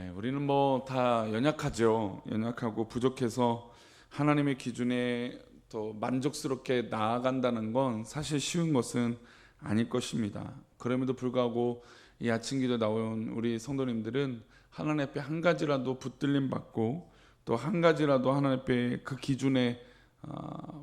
우리는 뭐 다 연약하죠. 연약하고 부족해서 하나님의 기준에 더 만족스럽게 나아간다는 건 사실 쉬운 것은 아닐 것입니다. 그럼에도 불구하고 이 아침 기도 나온 우리 성도님들은 하나님 앞에 한 가지라도 붙들림 받고 또 한 가지라도 하나님 앞에 그 기준에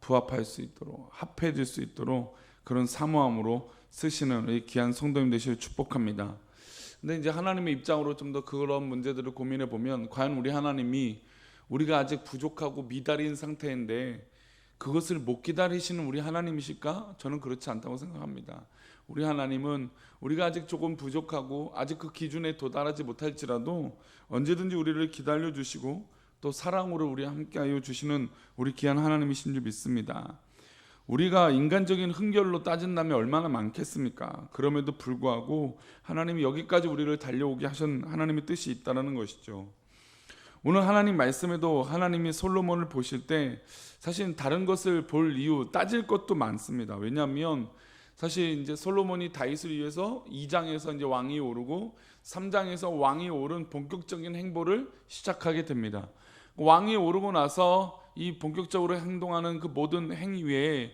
부합할 수 있도록 합해질 수 있도록 그런 사모함으로 쓰시는 우리 귀한 성도님 되시길 축복합니다. 근데 이제 하나님의 입장으로 좀 더 그런 문제들을 고민해 보면 과연 우리 하나님이 우리가 아직 부족하고 미달인 상태인데 그것을 못 기다리시는 우리 하나님이실까? 저는 그렇지 않다고 생각합니다. 우리 하나님은 우리가 아직 조금 부족하고 아직 그 기준에 도달하지 못할지라도 언제든지 우리를 기다려 주시고 또 사랑으로 우리 함께하여 주시는 우리 귀한 하나님이신 줄 믿습니다. 우리가 인간적인 흥결로 따진다면 얼마나 많겠습니까? 그럼에도 불구하고 하나님이 여기까지 우리를 달려오게 하신 하나님의 뜻이 있다는 것이죠. 오늘 하나님 말씀에도 하나님이 솔로몬을 보실 때 사실 다른 것을 볼 이유, 따질 것도 많습니다. 왜냐하면 사실 이제 솔로몬이 다윗을 위해서 2장에서 이제 왕이 오르고 3장에서 왕이 오른 본격적인 행보를 시작하게 됩니다. 왕이 오르고 나서 이 본격적으로 행동하는 그 모든 행위에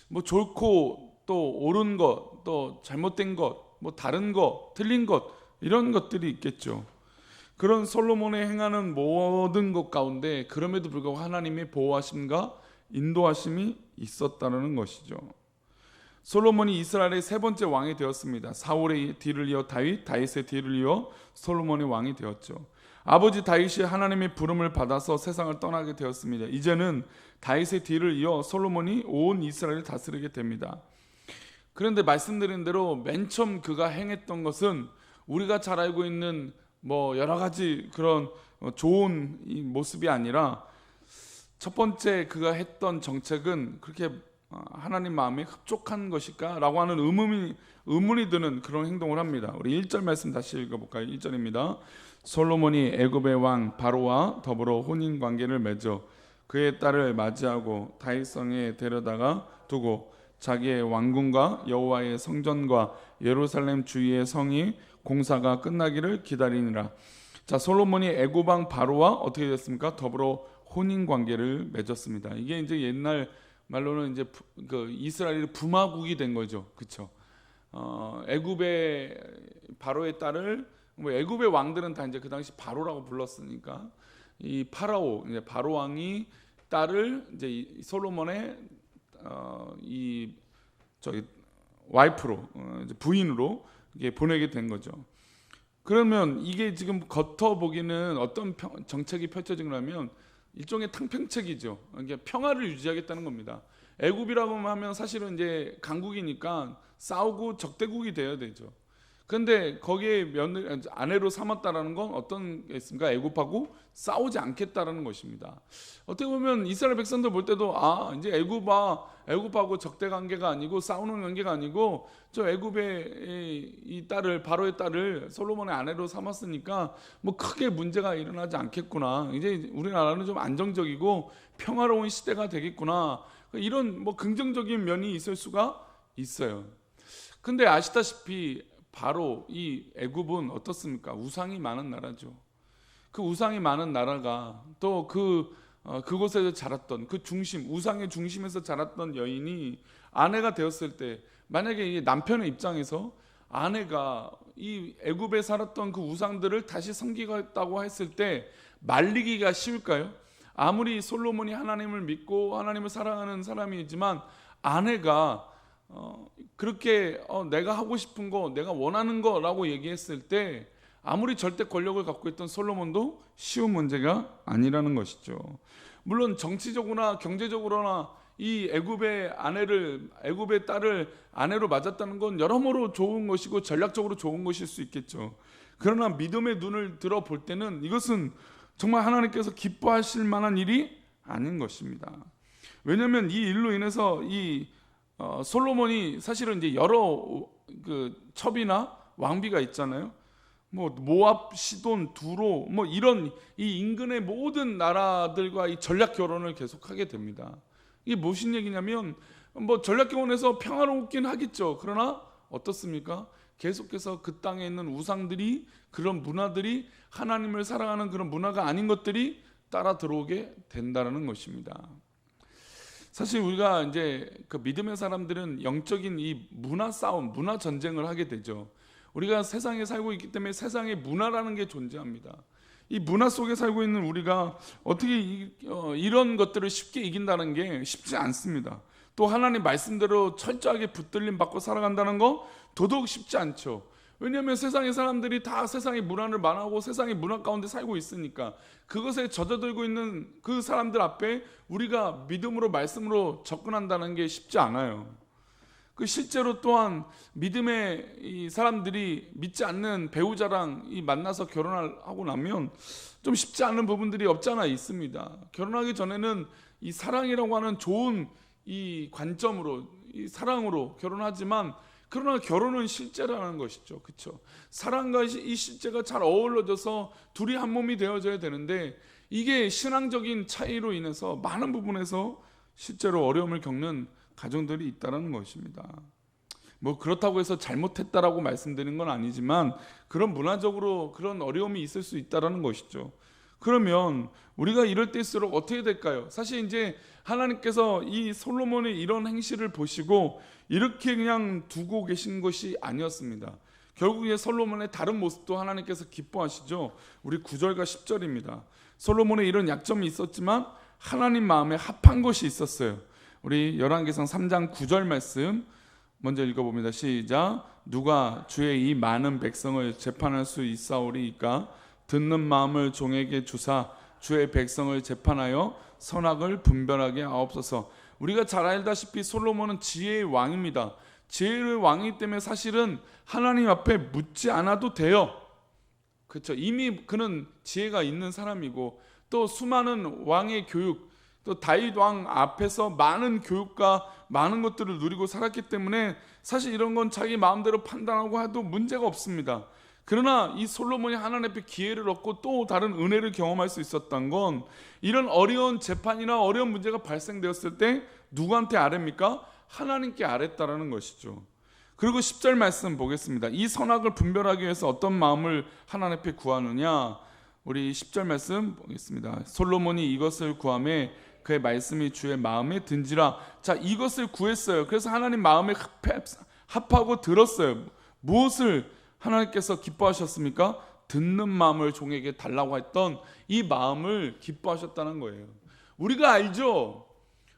뭐 좋고 또 옳은 것, 또 잘못된 것, 뭐 다른 것, 틀린 것 이런 것들이 있겠죠. 그런 솔로몬의 행하는 모든 것 가운데 그럼에도 불구하고 하나님의 보호하심과 인도하심이 있었다는 것이죠. 솔로몬이 이스라엘의 세 번째 왕이 되었습니다. 사울의 뒤를 이어 다윗, 다윗의 뒤를 이어 솔로몬이 왕이 되었죠. 아버지 다윗이 하나님의 부름을 받아서 세상을 떠나게 되었습니다. 이제는 다윗의 뒤를 이어 솔로몬이 온 이스라엘을 다스리게 됩니다. 그런데 말씀드린 대로 맨 처음 그가 행했던 것은 우리가 잘 알고 있는 뭐 여러 가지 그런 좋은 모습이 아니라 첫 번째 그가 했던 정책은 그렇게 하나님 마음에 흡족한 것일까? 라고 하는 의문이 드는 그런 행동을 합니다. 우리 1절 말씀 다시 읽어볼까요? 1절입니다. 솔로몬이 애굽의 왕 바로와 더불어 혼인 관계를 맺어 그의 딸을 맞이하고 다윗성에 데려다가 두고 자기의 왕궁과 여호와의 성전과 예루살렘 주위의 성이 공사가 끝나기를 기다리니라. 자, 솔로몬이 애굽 왕 바로와 어떻게 됐습니까? 더불어 혼인 관계를 맺었습니다. 이게 이제 옛날 말로는 이제 그 이스라엘이 부마국이 된 거죠, 그렇죠? 애굽의 바로의 딸을 뭐 애굽의 왕들은 다 이제 그 당시 바로라고 불렀으니까 이 파라오 이제 바로 왕이 딸을 이제 솔로몬의 이 저기 와이프로 이제 부인으로 이게 보내게 된 거죠. 그러면 이게 지금 겉어 보기는 어떤 정책이 펼쳐지냐면 일종의 탕평책이죠. 이게 평화를 유지하겠다는 겁니다. 애굽이라고 하면 사실은 이제 강국이니까 싸우고 적대국이 되어야 되죠. 그런데 거기에 아내로 삼았다라는 건 어떤 게 있습니까? 애굽하고 싸우지 않겠다라는 것입니다. 어떻게 보면 이스라엘 백성들 볼 때도 이제 애굽하고 적대 관계가 아니고 싸우는 관계가 아니고 저 애굽의 이 딸을 바로의 딸을 솔로몬의 아내로 삼았으니까 뭐 크게 문제가 일어나지 않겠구나. 이제 우리나라는 좀 안정적이고 평화로운 시대가 되겠구나. 이런 뭐 긍정적인 면이 있을 수가 있어요. 근데 아시다시피 바로 이 애굽은 어떻습니까? 우상이 많은 나라죠. 그 우상이 많은 나라가 또 그곳에서 자랐던 그 중심, 우상의 중심에서 자랐던 여인이 아내가 되었을 때 만약에 이 남편의 입장에서 아내가 이 애굽에 살았던 그 우상들을 다시 섬기겠다고 했을 때 말리기가 쉬울까요? 아무리 솔로몬이 하나님을 믿고 하나님을 사랑하는 사람이지만 아내가 그렇게 내가 하고 싶은 거, 내가 원하는 거라고 얘기했을 때 아무리 절대 권력을 갖고 있던 솔로몬도 쉬운 문제가 아니라는 것이죠. 물론 정치적으로나 경제적으로나 이 애굽의 딸을 아내로 맞았다는 건 여러모로 좋은 것이고 전략적으로 좋은 것일 수 있겠죠. 그러나 믿음의 눈을 들어 볼 때는 이것은 정말 하나님께서 기뻐하실 만한 일이 아닌 것입니다. 왜냐하면 이 일로 인해서 솔로몬이 사실은 이제 여러 그 첩이나 왕비가 있잖아요. 뭐 모압, 시돈, 두로 뭐 이런 이 인근의 모든 나라들과 이 전략 결혼을 계속하게 됩니다. 이게 무슨 얘기냐면 뭐 전략 결혼해서 평화롭긴 하겠죠. 그러나 어떻습니까? 계속해서 그 땅에 있는 우상들이, 그런 문화들이, 하나님을 사랑하는 그런 문화가 아닌 것들이 따라 들어오게 된다는 것입니다. 사실 우리가 이제 그 믿음의 사람들은 영적인 이 문화 싸움, 문화 전쟁을 하게 되죠. 우리가 세상에 살고 있기 때문에 세상에 문화라는 게 존재합니다. 이 문화 속에 살고 있는 우리가 어떻게 이런 것들을 쉽게 이긴다는 게 쉽지 않습니다. 또 하나님 말씀대로 철저하게 붙들림 받고 살아간다는 거 더더욱 쉽지 않죠. 왜냐하면 세상의 사람들이 다 세상의 문화를 만하고 세상의 문화 가운데 살고 있으니까 그것에 젖어들고 있는 그 사람들 앞에 우리가 믿음으로 말씀으로 접근한다는 게 쉽지 않아요. 그 실제로 또한 믿음의 이 사람들이 믿지 않는 배우자랑 이 만나서 결혼하고 나면 좀 쉽지 않은 부분들이 없지 않아 있습니다. 결혼하기 전에는 이 사랑이라고 하는 좋은 이 관점으로, 이 사랑으로 결혼하지만, 그러나 결혼은 실제라는 것이죠. 그렇죠? 사랑과 이 실제가 잘 어우러져서 둘이 한 몸이 되어져야 되는데, 이게 신앙적인 차이로 인해서 많은 부분에서 실제로 어려움을 겪는 가정들이 있다는 것입니다. 뭐 그렇다고 해서 잘못했다라고 말씀드리는 건 아니지만 그런 문화적으로 그런 어려움이 있을 수 있다는 것이죠. 그러면 우리가 이럴 때일수록 어떻게 될까요? 사실 이제 하나님께서 이 솔로몬의 이런 행실을 보시고 이렇게 그냥 두고 계신 것이 아니었습니다. 결국에 솔로몬의 다른 모습도 하나님께서 기뻐하시죠. 우리 9절과 10절입니다. 솔로몬의 이런 약점이 있었지만 하나님 마음에 합한 것이 있었어요. 우리 열왕기상 3장 9절 말씀 먼저 읽어봅니다. 시작. 누가 주의 이 많은 백성을 재판할 수 있사오리이까? 듣는 마음을 종에게 주사 주의 백성을 재판하여 선악을 분별하게 하옵소서. 우리가 잘 알다시피 솔로몬은 지혜의 왕입니다. 지혜의 왕이기 때문에 사실은 하나님 앞에 묻지 않아도 돼요. 그렇죠? 이미 그는 지혜가 있는 사람이고 또 수많은 왕의 교육, 또 다윗 왕 앞에서 많은 교육과 많은 것들을 누리고 살았기 때문에 사실 이런 건 자기 마음대로 판단하고 해도 문제가 없습니다. 그러나 이 솔로몬이 하나님 앞에 기회를 얻고 또 다른 은혜를 경험할 수 있었던 건 이런 어려운 재판이나 어려운 문제가 발생되었을 때 누구한테 아뢰입니까? 하나님께 아뢰었다라는 것이죠. 그리고 10절 말씀 보겠습니다. 이 선악을 분별하기 위해서 어떤 마음을 하나님 앞에 구하느냐? 우리 10절 말씀 보겠습니다. 솔로몬이 이것을 구하며 그의 말씀이 주의 마음에 든지라. 자, 이것을 구했어요. 그래서 하나님 마음에 합하고 들었어요. 무엇을 하나님께서 기뻐하셨습니까? 듣는 마음을 종에게 달라고 했던 이 마음을 기뻐하셨다는 거예요. 우리가 알죠.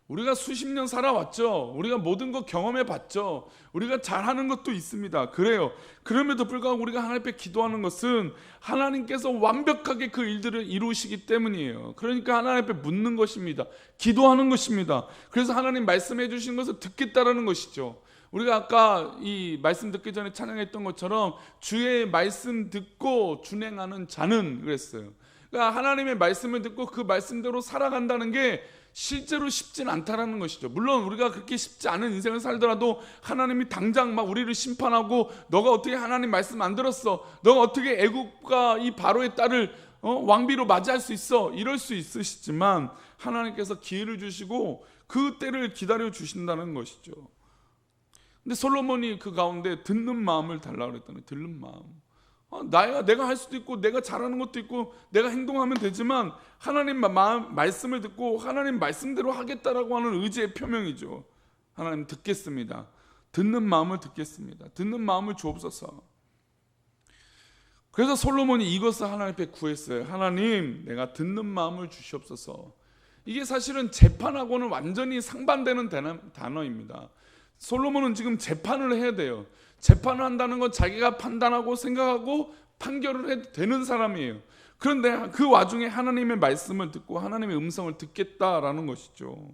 우리가 수십 년 살아왔죠. 우리가 모든 거 경험해 봤죠. 우리가 잘하는 것도 있습니다. 그래요. 그럼에도 불구하고 우리가 하나님 앞에 기도하는 것은 하나님께서 완벽하게 그 일들을 이루시기 때문이에요. 그러니까 하나님 앞에 묻는 것입니다. 기도하는 것입니다. 그래서 하나님 말씀해 주신 것을 듣겠다라는 것이죠. 우리가 아까 이 말씀 듣기 전에 찬양했던 것처럼 주의 말씀 듣고 준행하는 자는 그랬어요. 그러니까 하나님의 말씀을 듣고 그 말씀대로 살아간다는 게 실제로 쉽진 않다라는 것이죠. 물론 우리가 그렇게 쉽지 않은 인생을 살더라도 하나님이 당장 막 우리를 심판하고 너가 어떻게 하나님 말씀 안 들었어? 너가 어떻게 애국과 이 바로의 딸을 왕비로 맞이할 수 있어? 이럴 수 있으시지만 하나님께서 기회를 주시고 그 때를 기다려 주신다는 것이죠. 근데 솔로몬이 그 가운데 듣는 마음을 달라고 그랬다는, 듣는 마음. 내가 할 수도 있고 내가 잘하는 것도 있고 내가 행동하면 되지만 하나님 말씀을 듣고 하나님 말씀대로 하겠다라고 하는 의지의 표명이죠. 하나님 듣겠습니다. 듣는 마음을 듣겠습니다. 듣는 마음을 주옵소서. 그래서 솔로몬이 이것을 하나님 앞에 구했어요. 하나님, 내가 듣는 마음을 주시옵소서. 이게 사실은 재판하고는 완전히 상반되는 단어입니다. 솔로몬은 지금 재판을 해야 돼요. 재판을 한다는 건 자기가 판단하고 생각하고 판결을 해도 되는 사람이에요. 그런데 그 와중에 하나님의 말씀을 듣고 하나님의 음성을 듣겠다라는 것이죠.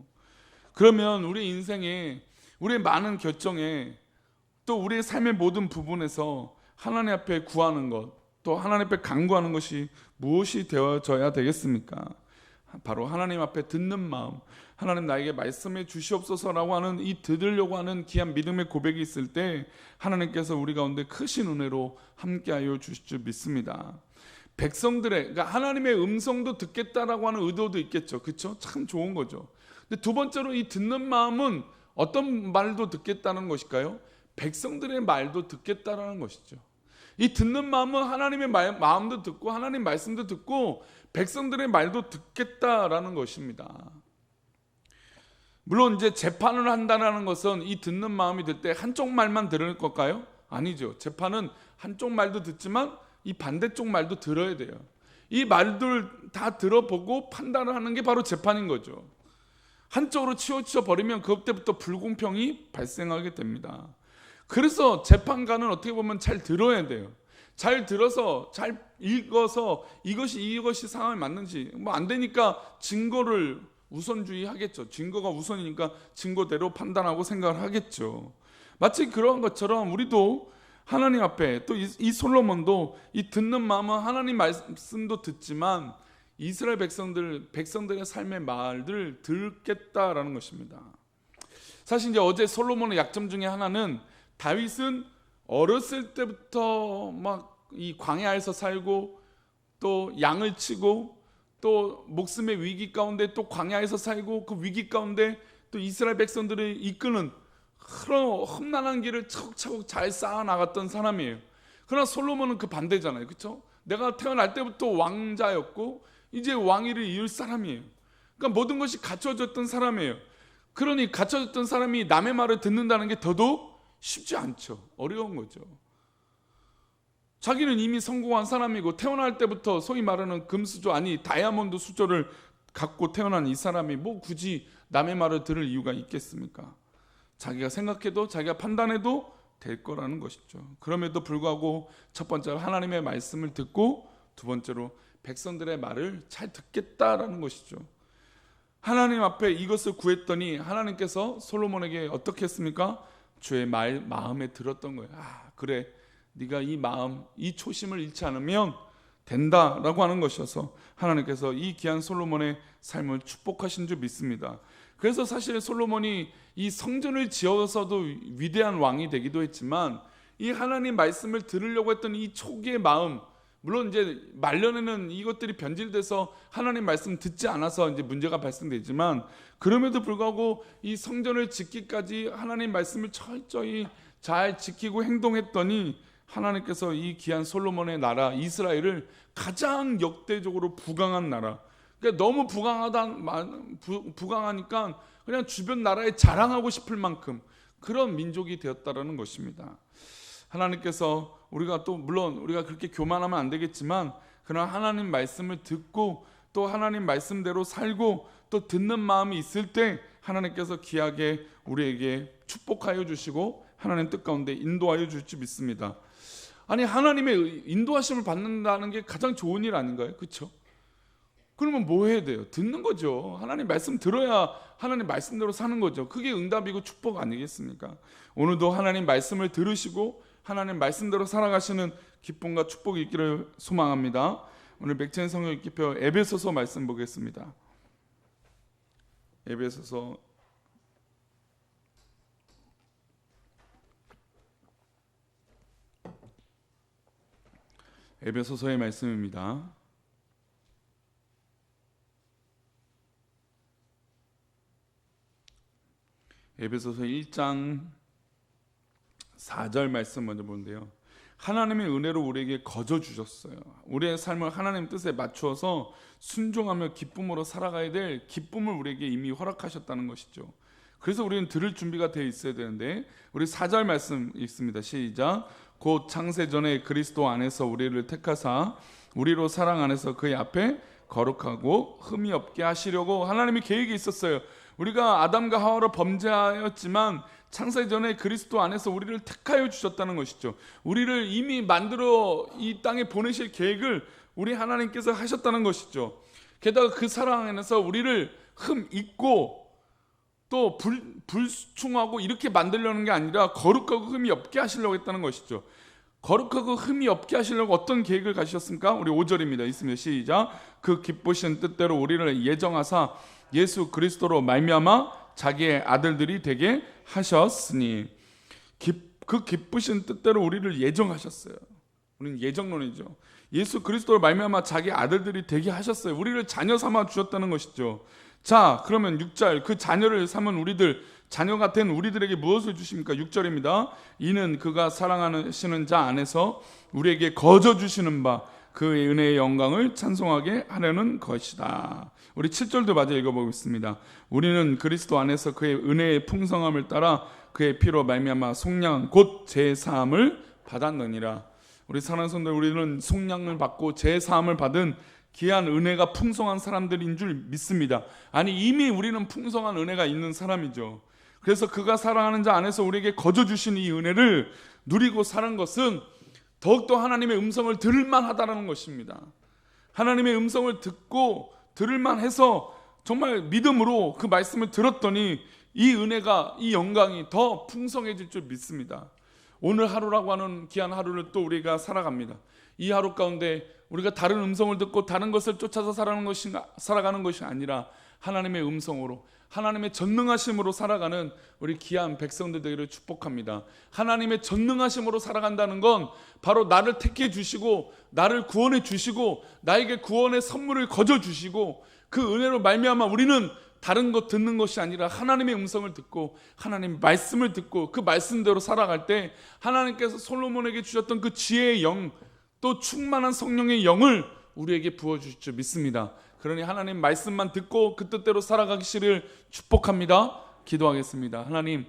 그러면 우리 인생에, 우리의 많은 결정에, 또 우리의 삶의 모든 부분에서 하나님 앞에 구하는 것, 또 하나님 앞에 간구하는 것이 무엇이 되어져야 되겠습니까? 바로 하나님 앞에 듣는 마음, 하나님 나에게 말씀해 주시옵소서라고 하는 이 들으려고 하는 귀한 믿음의 고백이 있을 때 하나님께서 우리 가운데 크신 은혜로 함께하여 주실 줄 믿습니다. 백성들의, 그러니까 하나님의 음성도 듣겠다라고 하는 의도도 있겠죠. 그렇죠? 참 좋은 거죠. 근데 두 번째로 이 듣는 마음은 어떤 말도 듣겠다는 것일까요? 백성들의 말도 듣겠다라는 것이죠. 이 듣는 마음은 하나님의 마음도 듣고 하나님 말씀도 듣고 백성들의 말도 듣겠다라는 것입니다. 물론 이제 재판을 한다는 것은 이 듣는 마음이 들 때 한쪽 말만 들을 걸까요? 아니죠. 재판은 한쪽 말도 듣지만 이 반대쪽 말도 들어야 돼요. 이 말들 다 들어보고 판단을 하는 게 바로 재판인 거죠. 한쪽으로 치우쳐 버리면 그때부터 불공평이 발생하게 됩니다. 그래서 재판관은 어떻게 보면 잘 들어야 돼요. 잘 들어서 잘 읽어서 이것이 상황에 맞는지 뭐 안 되니까 증거를 우선주의 하겠죠. 증거가 우선이니까 증거대로 판단하고 생각을 하겠죠. 마치 그러한 것처럼 우리도 하나님 앞에 또 이 솔로몬도 이 듣는 마음은 하나님 말씀도 듣지만 이스라엘 백성들의 삶의 말들을 듣겠다라는 것입니다. 사실 이제 어제 솔로몬의 약점 중에 하나는 다윗은 어렸을 때부터 막 이 광야에서 살고 또 양을 치고 또 목숨의 위기 가운데 또 광야에서 살고 그 위기 가운데 또 이스라엘 백성들을 이끄는 그런 험난한 길을 차곡차곡 잘 쌓아 나갔던 사람이에요. 그러나 솔로몬은 그 반대잖아요. 그렇죠? 내가 태어날 때부터 왕자였고 이제 왕위를 이을 사람이에요. 그러니까 모든 것이 갖춰졌던 사람이에요. 그러니 갖춰졌던 사람이 남의 말을 듣는다는 게 더더욱 쉽지 않죠. 어려운 거죠. 자기는 이미 성공한 사람이고 태어날 때부터 소위 말하는 금수저 아니 다이아몬드 수저를 갖고 태어난 이 사람이 뭐 굳이 남의 말을 들을 이유가 있겠습니까? 자기가 생각해도 자기가 판단해도 될 거라는 것이죠. 그럼에도 불구하고 첫 번째로 하나님의 말씀을 듣고 두 번째로 백성들의 말을 잘 듣겠다라는 것이죠. 하나님 앞에 이것을 구했더니 하나님께서 솔로몬에게 어떻게 했습니까? 주의 마음에 들었던 거예요. 그래, 네가 이 마음, 이 초심을 잃지 않으면 된다라고 하는 것이어서 하나님께서 이 귀한 솔로몬의 삶을 축복하신 줄 믿습니다. 그래서 사실 솔로몬이 이 성전을 지어서도 위대한 왕이 되기도 했지만 이 하나님 말씀을 들으려고 했던 이 초기의 마음, 물론 이제 말년에는 이것들이 변질돼서 하나님 말씀 듣지 않아서 이제 문제가 발생되지만 그럼에도 불구하고 이 성전을 짓기까지 하나님 말씀을 철저히 잘 지키고 행동했더니 하나님께서 이 귀한 솔로몬의 나라 이스라엘을 가장 역대적으로 부강한 나라, 그러니까 너무 부강하니까 그냥 주변 나라에 자랑하고 싶을 만큼 그런 민족이 되었다라는 것입니다. 하나님께서 우리가 또 물론 우리가 그렇게 교만하면 안 되겠지만 그러나 하나님 말씀을 듣고 또 하나님 말씀대로 살고 또 듣는 마음이 있을 때 하나님께서 귀하게 우리에게 축복하여 주시고 하나님 뜻 가운데 인도하여 주실지 믿습니다. 아니 하나님의 인도하심을 받는다는 게 가장 좋은 일 아닌가요? 그렇죠? 그러면 뭐 해야 돼요? 듣는 거죠. 하나님 말씀 들어야 하나님 말씀대로 사는 거죠. 그게 응답이고 축복 아니겠습니까? 오늘도 하나님 말씀을 들으시고 하나님 말씀대로 살아가시는 기쁨과 축복이 있기를 소망합니다. 오늘 맥체인 성경 읽기표 에베소서 말씀 보겠습니다. 에베소서의 말씀입니다. 에베소서 1장 4절 말씀 먼저 보는데요. 하나님의 은혜로 우리에게 거저 주셨어요. 우리의 삶을 하나님 뜻에 맞추어서 순종하며 기쁨으로 살아가야 될 기쁨을 우리에게 이미 허락하셨다는 것이죠. 그래서 우리는 들을 준비가 되어 있어야 되는데 우리 4절 말씀 읽습니다. 시작. 곧 창세전에 그리스도 안에서 우리를 택하사 우리로 사랑 안에서 그의 앞에 거룩하고 흠이 없게 하시려고 하나님의 계획이 있었어요. 우리가 아담과 하와로 범죄하였지만 창세전에 그리스도 안에서 우리를 택하여 주셨다는 것이죠. 우리를 이미 만들어 이 땅에 보내실 계획을 우리 하나님께서 하셨다는 것이죠. 게다가 그 사랑 안에서 우리를 흠 있고 또 불충하고 이렇게 만들려는 게 아니라 거룩하고 흠이 없게 하시려고 했다는 것이죠. 거룩하고 흠이 없게 하시려고 어떤 계획을 가지셨습니까? 우리 5절입니다. 있습니다. 시작. 그 기쁘신 뜻대로 우리를 예정하사 예수 그리스도로 말미암아 자기의 아들들이 되게 하셨으니 그 기쁘신 뜻대로 우리를 예정하셨어요. 우리는 예정론이죠. 예수 그리스도로 말미암아 자기 아들들이 되게 하셨어요. 우리를 자녀 삼아 주셨다는 것이죠. 자, 그러면 6절 그 자녀를 삼은 우리들 자녀 같은 우리들에게 무엇을 주십니까? 6절입니다. 이는 그가 사랑하시는 자 안에서 우리에게 거저 주시는 바 그의 은혜의 영광을 찬송하게 하려는 것이다. 우리 7절도 마저 읽어보겠습니다. 우리는 그리스도 안에서 그의 은혜의 풍성함을 따라 그의 피로 말미암아 속량 곧 제사함을 받았느니라. 우리 사랑하는 성도들, 우리는 속량을 받고 제사함을 받은 귀한 은혜가 풍성한 사람들인 줄 믿습니다. 아니, 이미 우리는 풍성한 은혜가 있는 사람이죠. 그래서 그가 사랑하는 자 안에서 우리에게 거저 주신 이 은혜를 누리고 사는 것은 더욱더 하나님의 음성을 들을만 하다는 것입니다. 하나님의 음성을 듣고 들을만 해서 정말 믿음으로 그 말씀을 들었더니 이 은혜가, 이 영광이 더 풍성해질 줄 믿습니다. 오늘 하루라고 하는 귀한 하루를 또 우리가 살아갑니다. 이 하루 가운데 우리가 다른 음성을 듣고 다른 것을 쫓아서 살아가는 것이 아니라 하나님의 음성으로, 하나님의 전능하심으로 살아가는 우리 귀한 백성들 되기를 축복합니다. 하나님의 전능하심으로 살아간다는 건 바로 나를 택해 주시고 나를 구원해 주시고 나에게 구원의 선물을 거저 주시고 그 은혜로 말미암아 우리는 다른 것 듣는 것이 아니라 하나님의 음성을 듣고 하나님의 말씀을 듣고 그 말씀대로 살아갈 때 하나님께서 솔로몬에게 주셨던 그 지혜의 영, 또 충만한 성령의 영을 우리에게 부어주실 줄 믿습니다. 그러니 하나님 말씀만 듣고 그 뜻대로 살아가기를 축복합니다. 기도하겠습니다. 하나님,